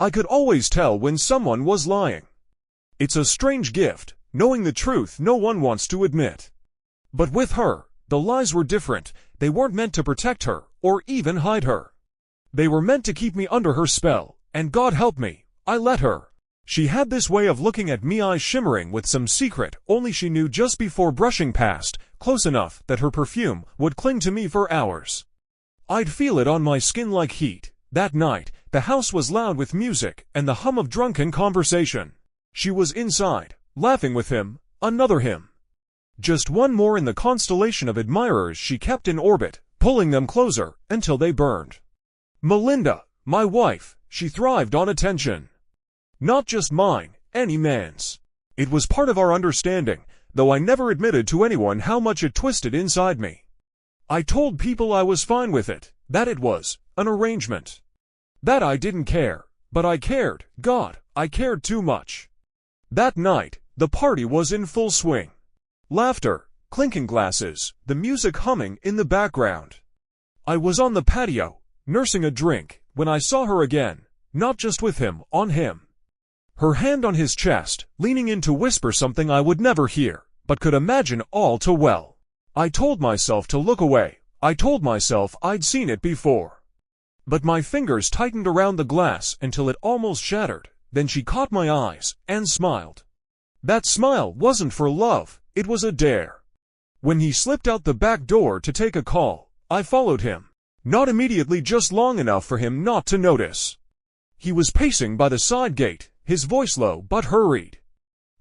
I could always tell when someone was lying. It's a strange gift, knowing the truth no one wants to admit. But with her, the lies were different. They weren't meant to protect her, or even hide her. They were meant to keep me under her spell, and God help me, I let her. She had this way of looking at me, eyes shimmering with some secret only she knew, just before brushing past, close enough that her perfume would cling to me for hours. I'd feel it on my skin like heat. That night, the house was loud with music and the hum of drunken conversation. She was inside, laughing with him, another him. Just one more in the constellation of admirers she kept in orbit, pulling them closer until they burned. Melinda, my wife, she thrived on attention. Not just mine, any man's. It was part of our understanding, though I never admitted to anyone how much it twisted inside me. I told people I was fine with it, that it was an arrangement. That I didn't care, but I cared. God, I cared too much. That night, the party was in full swing. Laughter, clinking glasses, the music humming in the background. I was on the patio, nursing a drink, when I saw her again, not just with him, on him. Her hand on his chest, leaning in to whisper something I would never hear, but could imagine all too well. I told myself to look away. I told myself I'd seen it before. But my fingers tightened around the glass until it almost shattered. Then she caught my eyes and smiled. That smile wasn't for love, it was a dare. When he slipped out the back door to take a call, I followed him. Not immediately, just long enough for him not to notice. He was pacing by the side gate, his voice low but hurried.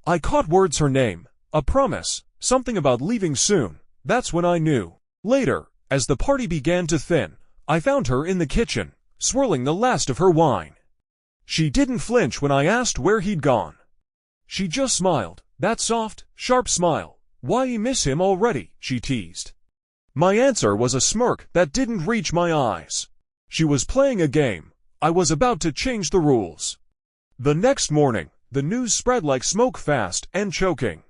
I caught words, her name, a promise, something about leaving soon. That's when I knew. Later, as the party began to thin, I found her in the kitchen, swirling the last of her wine. She didn't flinch when I asked where he'd gone. She just smiled, that soft, sharp smile. Why, you miss him already, she teased. My answer was a smirk that didn't reach my eyes. She was playing a game. I was about to change the rules. The next morning, the news spread like smoke, fast and choking.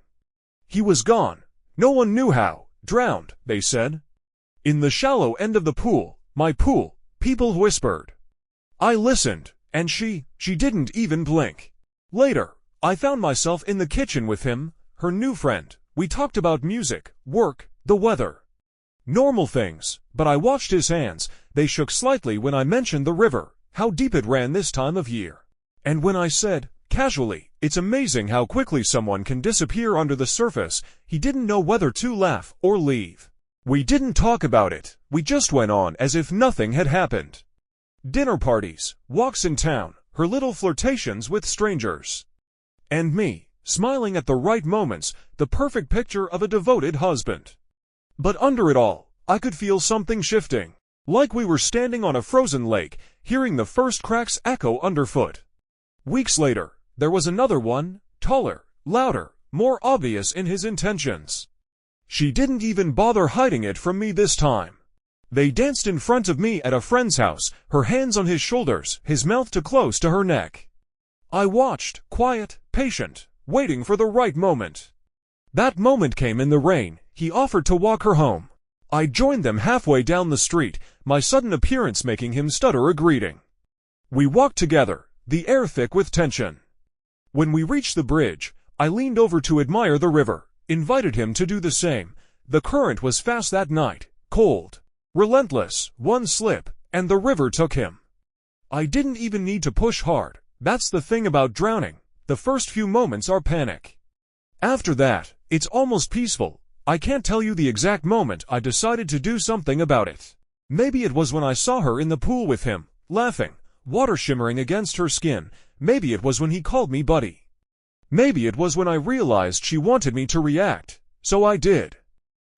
He was gone. No one knew how. Drowned, they said. In the shallow end of the pool, my pool, people whispered. I listened, and she didn't even blink. Later, I found myself in the kitchen with him, her new friend. We talked about music, work, the weather. Normal things, but I watched his hands. They shook slightly when I mentioned the river, how deep it ran this time of year. And when I said, casually, it's amazing how quickly someone can disappear under the surface, he didn't know whether to laugh or leave. We didn't talk about it, we just went on as if nothing had happened. Dinner parties, walks in town, her little flirtations with strangers. And me, smiling at the right moments, the perfect picture of a devoted husband. But under it all, I could feel something shifting. Like we were standing on a frozen lake, hearing the first cracks echo underfoot. Weeks later, there was another one, taller, louder, more obvious in his intentions. She didn't even bother hiding it from me this time. They danced in front of me at a friend's house, her hands on his shoulders, his mouth too close to her neck. I watched, quiet, patient, waiting for the right moment. That moment came in the rain. He offered to walk her home. I joined them halfway down the street, my sudden appearance making him stutter a greeting. We walked together, the air thick with tension. When we reached the bridge, I leaned over to admire the river, invited him to do the same. The current was fast that night, cold, relentless. One slip, and the river took him. I didn't even need to push hard. That's the thing about drowning. The first few moments are panic. After that, it's almost peaceful. I can't tell you the exact moment I decided to do something about it. Maybe it was when I saw her in the pool with him, laughing, water shimmering against her skin. Maybe it was when he called me buddy. Maybe it was when I realized she wanted me to react, so I did.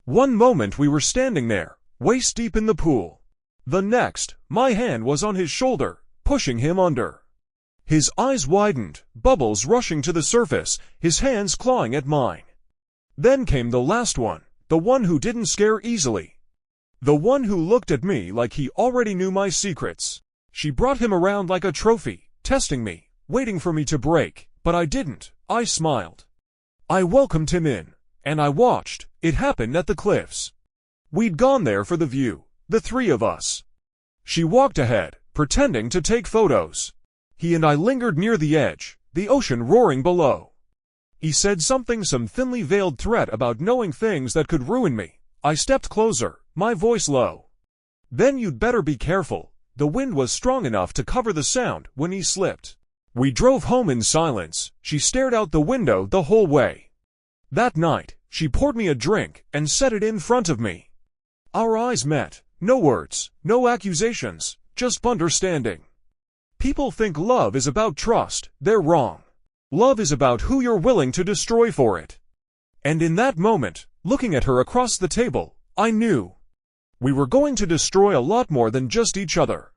One moment we were standing there, waist deep in the pool. The next, my hand was on his shoulder, pushing him under. His eyes widened, bubbles rushing to the surface, his hands clawing at mine. Then came the last one, the one who didn't scare easily. The one who looked at me like he already knew my secrets. She brought him around like a trophy, testing me, waiting for me to break, but I didn't. I smiled. I welcomed him in, and I watched. It happened at the cliffs. We'd gone there for the view, the three of us. She walked ahead, pretending to take photos. He and I lingered near the edge, the ocean roaring below. He said something, some thinly veiled threat about knowing things that could ruin me. I stepped closer, my voice low. Then you'd better be careful. The wind was strong enough to cover the sound when he slipped. We drove home in silence. She stared out the window the whole way. That night, she poured me a drink and set it in front of me. Our eyes met. No words, no accusations, just understanding. People think love is about trust. They're wrong. Love is about who you're willing to destroy for it. And in that moment, looking at her across the table, I knew we were going to destroy a lot more than just each other.